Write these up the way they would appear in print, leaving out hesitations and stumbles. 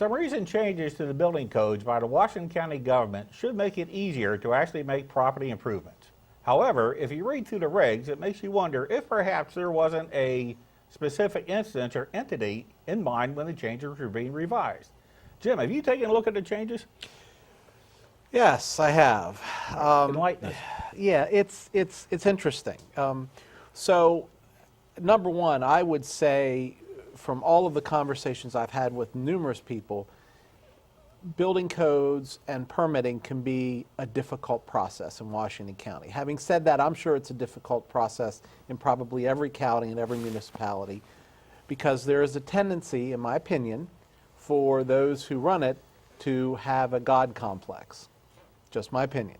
Some recent changes to the building codes by the Washington County government should make it easier to actually make property improvements. However, if you read through the regs, it makes you wonder if perhaps there wasn't a specific instance or entity in mind when the changes were being revised. Jim, have you taken a look at the changes? Yes, I have. Enlighten us. Yeah, it's interesting. So, number one, I would say from all of the conversations I've had with numerous people, building codes and permitting can be a difficult process in Washington County. Having said that, I'm sure it's a difficult process in probably every county and every municipality because there is a tendency, in my opinion, for those who run it to have a God complex. Just my opinion.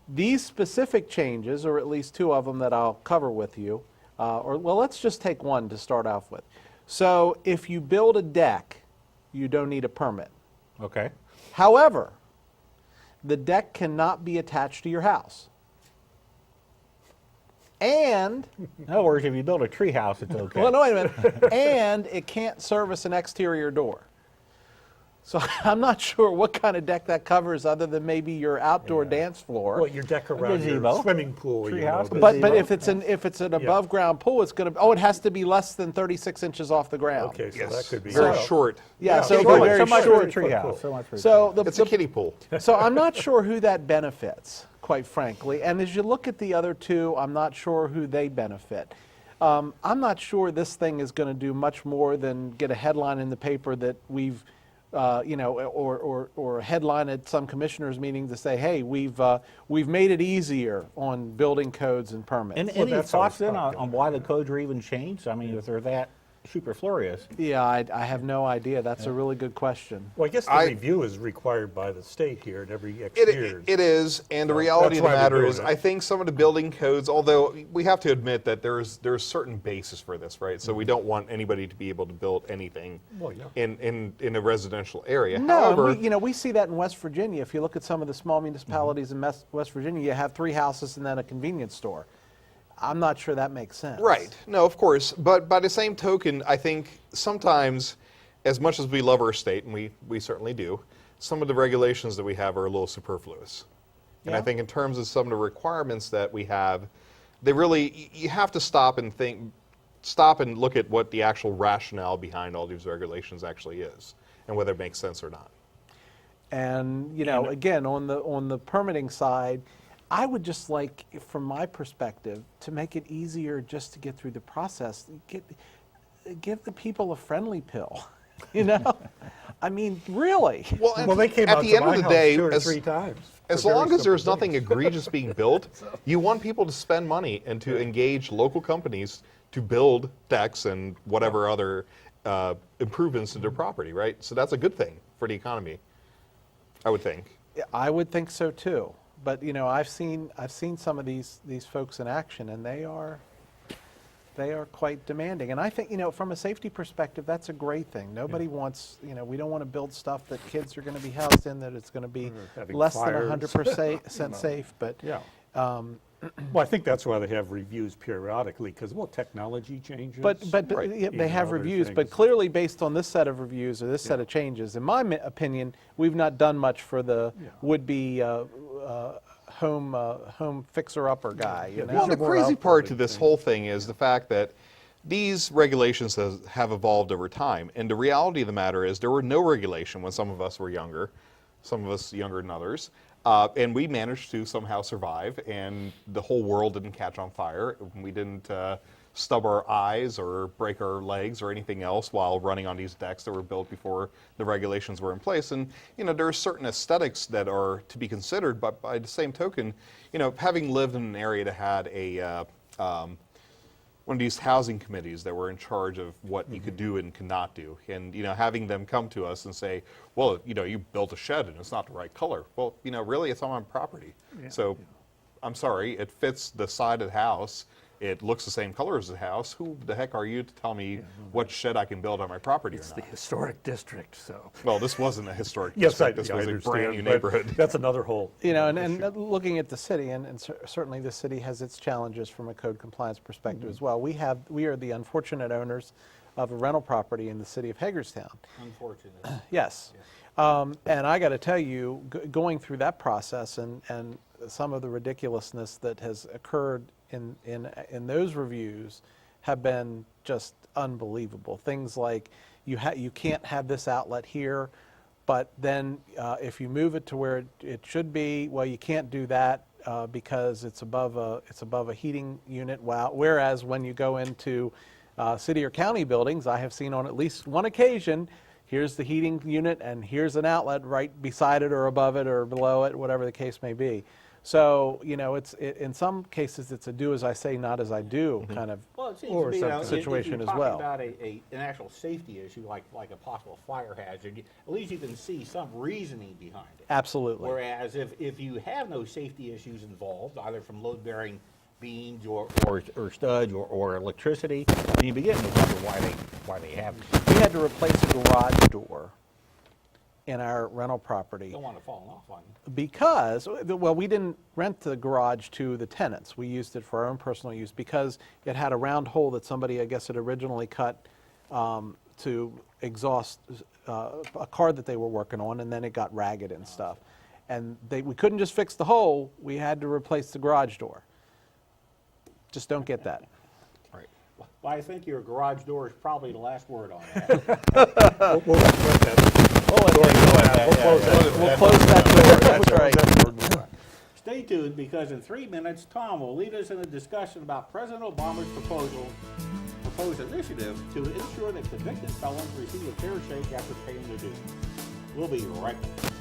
These specific changes, or at least two of them that I'll cover with you, let's just take one to start off with. So if you build a deck, you don't need a permit. Okay. However, the deck cannot be attached to your house. And, in other words, if you build a tree house, it's okay. well, no, wait a minute. And it can't service an exterior door. So I'm not sure what kind of deck that covers other than maybe your outdoor dance floor. Well, your deck around your swimming pool. Treehouse. But if it's an above ground pool, it's going to, it has to be less than 36 inches off the ground. Okay, so that could be very short. Yeah, so so very much for short. a tree house. So much for a So tree house. It's a kiddie pool. So I'm not sure who that benefits, quite frankly. And as you look at the other two, I'm not sure who they benefit. I'm not sure this thing is going to do much more than get a headline in the paper that we've, or a headline at some commissioners meeting to say, hey, we've made it easier on building codes and permits. And any thoughts then on why the codes are even changed? I mean, if they're that superfluous. Yeah, I have no idea. That's a really good question. Well, I guess the review is required by the state here in every X years. It is, and the reality of the that's why we're matter doing is, it. I think some of the building codes, although we have to admit that there's certain basis for this, right? So we don't want anybody to be able to build anything Well, yeah. in a residential area. No, However, and we see that in West Virginia. If you look at some of the small municipalities in West Virginia, you have 3 houses and then a convenience store. I'm not sure that makes sense. right, no, of course, but by the same token, I think sometimes, as much as we love our state, and we certainly do, some of the regulations that we have are a little superfluous. And I Yeah. think in terms of some of the requirements that we have, they really, you have to stop and look at what the actual rationale behind all these regulations actually is, and whether it makes sense or not. And again, on the permitting side, I would just like, from my perspective, to make it easier just to get through the process. Give the people a friendly pill, I mean, really. Well, They came at out the to end my of the house day, 2 or 3 times. as for very long as there's simple nothing things. egregious being built, you want people to spend money and to engage local companies to build decks and whatever other improvements to their property, right? So that's a good thing for the economy, I would think. I would think so too. But I've seen some of these folks in action, and they are quite demanding. And I think from a safety perspective, that's a great thing. Nobody wants we don't want to build stuff that kids are going to be housed in that it's going to be having less than fires. 100% safe. But Yeah. Well, I think that's why they have reviews periodically, because technology changes. But Right. yeah, they have other reviews, but things. clearly based on this set of reviews or this set of changes, in my opinion, we've not done much for the would-be home fixer-upper guy. Well, the more crazy part to outbuilding this things. whole thing is the fact that these regulations have evolved over time. And the reality of the matter is there were no regulation when some of us were younger, some of us younger than others. And we managed to somehow survive, and the whole world didn't catch on fire. We didn't stub our eyes or break our legs or anything else while running on these decks that were built before the regulations were in place. And, there are certain aesthetics that are to be considered, but by the same token, having lived in an area that had a one of these housing committees that were in charge of what you could do and could not do. And, having them come to us and say, well, you built a shed and it's not the right color. Well, really, it's on my property. So I'm sorry, it fits the side of the house. It looks the same color as the house. Who the heck are you to tell me what shed I can build on my property It's or the not? historic district, so. Well, this wasn't a historic Yes, district. This I was a understand, brand new but neighborhood. That's another whole. And looking at the city, and certainly the city has its challenges from a code compliance perspective as well. We are the unfortunate owners of a rental property in the city of Hagerstown. Unfortunate. Yes. And I got to tell you, going through that process and some of the ridiculousness that has occurred in those reviews have been just unbelievable. Things like you can't have this outlet here, but then if you move it to where it should be, well, you can't do that because it's above a heating unit. Whereas when you go into city or county buildings, I have seen on at least one occasion, here's the heating unit and here's an outlet right beside it or above it or below it, whatever the case may be. So, in some cases it's a do as I say, not as I do kind of Well, it seems Or to be, something. situation if as you're well. talking about an actual safety issue, like a possible fire hazard, at least you can see some reasoning behind it. Absolutely. Whereas if you have no safety issues involved, either from load-bearing beams or studs or electricity, then you begin to wonder why they have them. We had to replace a garage door in our rental property Don't want to fall off on you. because, well, we didn't rent the garage to the tenants. We used it for our own personal use because it had a round hole that somebody, I guess, had originally cut to exhaust a car that they were working on, and then it got ragged and stuff. And we couldn't just fix the hole, we had to replace the garage door. Just don't get that. Right. Well, I think your garage door is probably the last word on that. We'll let that. We'll close that door, that's right. Stay tuned, because in 3 minutes, Tom will lead us in a discussion about President Obama's proposed initiative to ensure that convicted felons receive a fair shake after paying their dues. We'll be right back.